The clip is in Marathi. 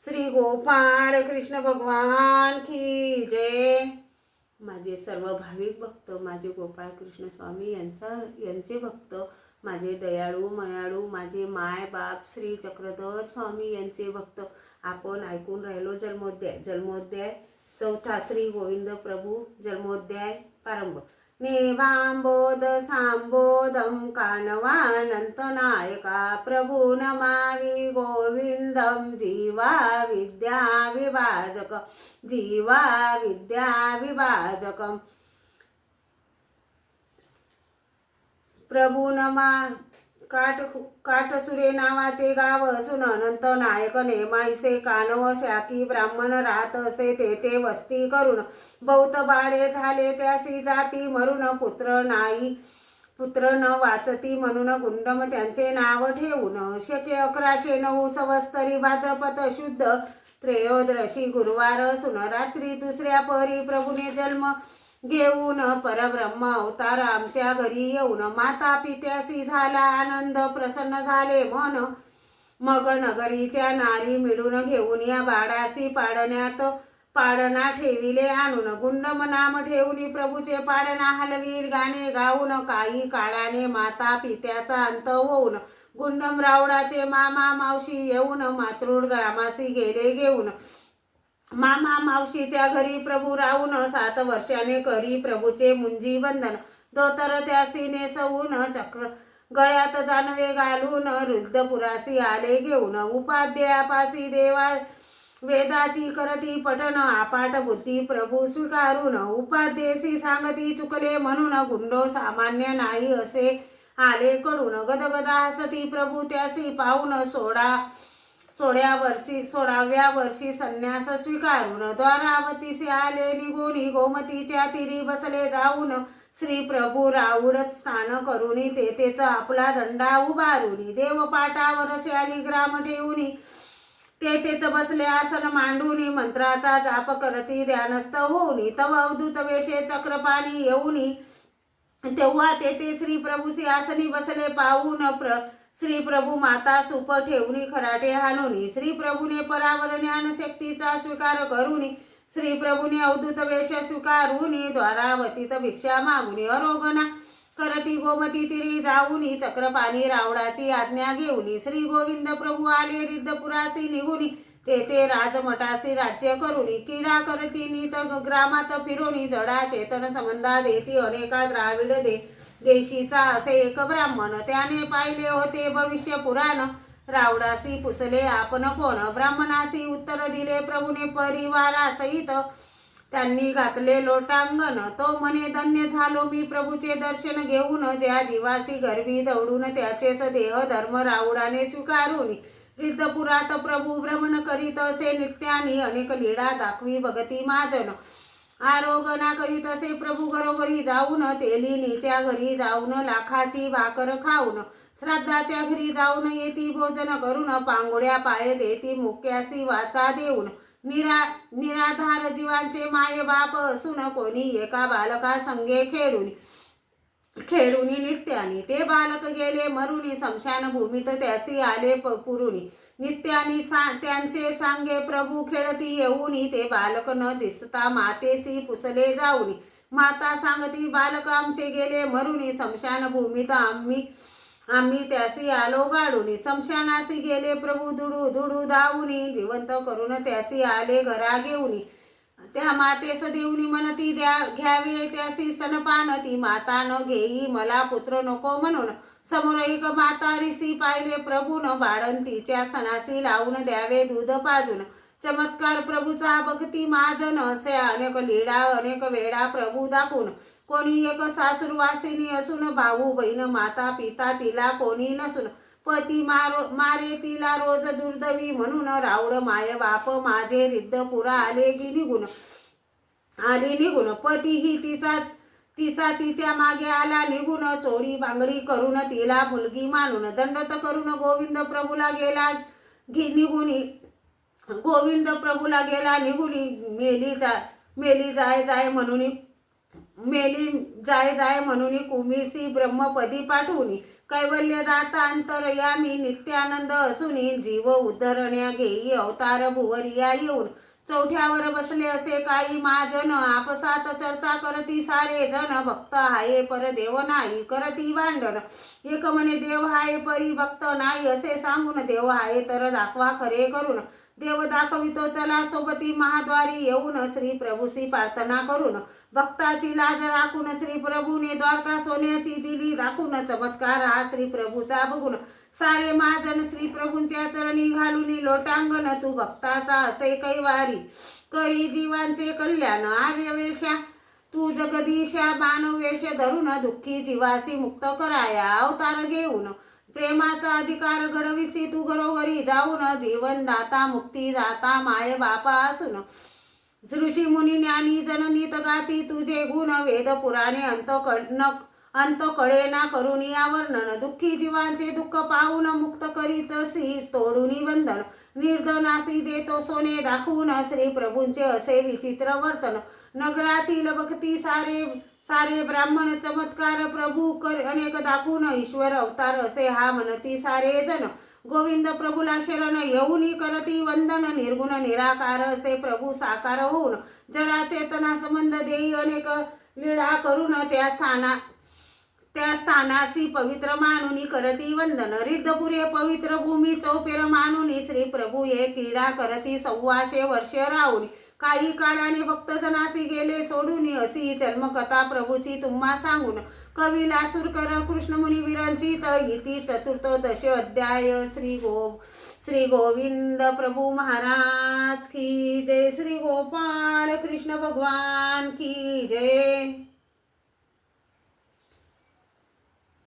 श्री गोपाळ कृष्ण भगवान की जय। माझे सर्व भाविक भक्त, माझे गोपाळ कृष्ण स्वामी यांचे भक्त, माझे दयाळू मयाळू, माझे माय बाप श्री चक्रधर स्वामी यांचे भक्त, आपण ऐकून राहिलो जन्मोध्याय चौथा, श्री गोविंद प्रभू जन्मोध्याय प्रारंभ। नेभांबोध सांबोधम कानवानंत नायका प्रभू नमावि गोविंदम जीवा विद्या विभाजकम प्रभू नमा काटसुरे नावाचे गाव असून अनंत नायक नेमाईसे कानव शाकी ब्राह्मण राहत असे। तेथे वस्ती करून बहुत बाळे झाले, त्यासी जाती मरून पुत्र न वाचती म्हणून गुंडम त्यांचे नाव ठेवून। शके 1109 संवत्सरी भाद्रपद शुद्ध त्रयोदशी गुरुवार असून रात्री दुसऱ्या परी प्रभूने जन्म घेऊन परब्रह्म अवतार आमच्या घरी येऊन माता पित्यासी झाला आनंद, प्रसन्न झाले मन। मग नगरीच्या नारी मिळून घेऊन या बाळासी पाडणा ठेविले आणून। गुंडम नाम ठेवून प्रभूचे पाडणा हलवी गाणे गाऊन। काही काळाने माता पित्याचा अंत होऊन गुंडम रावडाचे मामा मावशी येऊन मातृळ ग्रामासी गेले घेऊन। मामा मावशीच्या घरी प्रभू राहून 7 वर्षाने करी प्रभूचे मुंजी बंधन। धोतर त्यासी नेसवून चक्र गळ्यात जानवे घालून रुद्रपुरासी आले घेऊन। उपाध्यायापासी देवा वेदाची करती पठन, आपाट बुद्धी प्रभू स्वीकारून। उपाध्येसी सांगती चुकले म्हणून गुंडो सामान्य नाही असे आले कडून। गदगदा हसती प्रभू त्यासी पाहून 16व्या वर्षी संन्यास स्वीकारून। द्वारावतीसे आले निघून गोमतीच्या तीरी बसले जाऊन। श्री प्रभू राऊळत स्नान करुनी तेथेच आपला दंडा उभारुनी। देवपाटावर शालिग्राम ठेवूनी तेथेच बसले आसन मांडूनी। मंत्राचा जाप करती ध्यानस्थ होऊनी। तव अवधूत वेशे चक्रपाणी येऊनी तेव्हा तेथे श्री प्रभूसी आसनी बसले पाहून श्री प्रभू माता सुप ठेवूनी खराटे हाणुनी। श्री प्रभूने परावर ज्ञान शक्तीचा स्वीकार करुनी श्री प्रभूने अवधूत वेश स्वीकारुनी द्वारावतीत भिक्षा मागुनी। अरोगणा करती गोमती तिरी जाऊनी चक्रपाणी रावडाची आज्ञा घेऊनी। श्री गोविंद प्रभू आले रिद्धपुरासी निघुनी तेथे राजमठासी राज्य करुनी। क्रीडा करती नीत ग्रामात फिरोनी जडा चेतन संबंधा देती अनेका द्राविड देशीचा असे एक ब्राह्मण। त्याने पाहिले होते भविष्य पुराण, रावडासी पुसले आपण कोण। ब्राह्मणासी उत्तर दिले प्रभूने परिवारासहित, त्यांनी घातले लोटांगण। तो म्हणे धन्य झालो मी प्रभूचे दर्शन घेऊन, ज्या दिवासी गर्भी दौडून त्याचेच देह धर्म रावडाने स्वीकारून। रिद्धपुरात प्रभू भ्रमण करीत असे नित्यानी, अनेक लीळा दाखवी भगती माजन। आरोगणा करीत असे प्रभू घरोघरी जाऊन, तेलिनीच्या घरी जाऊन लाखाची भाकर खाऊन। श्राद्धाच्या घरी जाऊन येती भोजन करून, पांगोड्या पाय देती मुक्यासी वाचा देऊन। निराधार जीवांचे माय बाप असून कोणी एका बालका संगे खेळूनी नित्यानी। ते बालक गेले मरुनी स्मशान भूमीत त्यासी आले पुरुनी। नित्यानी त्यांचे सांगे प्रभू खेळती येऊनी, ते बालक न दिसता मातेसी पुसले जाऊनी। माता सांगती बालक आमचे गेले मरुनी, स्मशान भूमीत आम्ही त्यासी आलो गाडूनी। स्मशानासी गेले प्रभू दुडू धावूनी, जिवंत करून त्यासी आले घरा घेऊनी। त्या मातेस देऊनी म्हणती घ्यावे त्यासी स्तनपान, ती माता न घेई मला पुत्र नको म्हणून। समोर एक माता ऋषी पाहिले प्रभून, बाळंतीच्या सणासी लावून द्यावे दूध पाजून। चमत्कार प्रभूचा भक्ती माजन, असे अनेक लीळा अनेक वेळा प्रभू दाखवून। कोणी एक सासूरवासिनी असून, भाऊ बहीण माता पिता तिला कोणी नसून। पती मारे तिला रोज दुर्दैवी म्हणून, राऊड माय बाप माझे रिद्धपुरा आले निघून। पतीही तिच्या मागे आला निघून, चोरी बांगडी करून तिला मुलगी मानून। दंडत करून गोविंद प्रभूला गेला निघूनी। मेली जाय म्हणून कुमीसी ब्रह्मपदी पाठवूनी। कैवल्य दाता अंतरयामी नित्यानंद असूनी जीव उद्धरण्या घेई अवतार भुवरिया येऊन चौथ्यावर बसले असे काही महाजन आपसात चर्चा करती सारे जण भक्त हाये पर देव नाही करती भांडण एक म्हणे देव हाये परी भक्त नाही असे सांगून देव हाये तर दाखवा खरे करून देव दाखवितो चला सोबती महाद्वारी येऊन श्री प्रभूसी प्रार्थना करून भक्ताची लाज राखून श्री प्रभूने द्वारका सोन्याची दिली राखून चमत्कार हा श्री प्रभूचा बघून सारे महाजन श्री प्रभूंच्या चरणी घालून लोटांगण तू भक्ताचा असे कैवारी करी जीवांचे कल्याण आर्यवेशा तू जगदीशा मानवेश धरून दुःखी जीवासी मुक्त कराया अवतार घेऊन प्रेमाचा अधिकार घडविसी तू घरोघरी जाऊन जीवन दाता मुक्ती जाता माय बापा असून ऋषी मुनी ज्ञानी जननीत गाती तुझे गुण वेद पुराणे अंत कळे ना करुणी वर्णन दुःखी जीवांचे दुःख पाहून मुक्त करीतसी तोडूनी बंधन निर्धनासी देतो सोने दाखवून श्री प्रभूंचे असे विचित्र वर्तन नगरातील भक्ती सारे ब्राह्मण चमत्कार प्रभू कर अनेक दाखवून ईश्वर अवतार असे हा म्हणती सारे जण गोविंद प्रभूला शरण येऊनी करती वंदन निर्गुण निराकार असे प्रभू साकार होऊन जडा चेतना संबंध देई अनेक लीळा करून त्या स्थानासी पवित्र मानुनी करती वंदन रिद्धपुरे पवित्र भूमी चौपेर मानुनी श्री प्रभू हे क्रीडा करती 1600 वर्ष राहुनी काही काळाने भक्तजनासी गेले सोडून अशी जन्मकथा प्रभूची तुम्हा सांगून कविला सुरकर कृष्णमुनी विरंचित इति चतुर्थोदश अध्याय श्री गोविंद प्रभु महाराज की जय श्री गोपाळ कृष्ण भगवान की जय।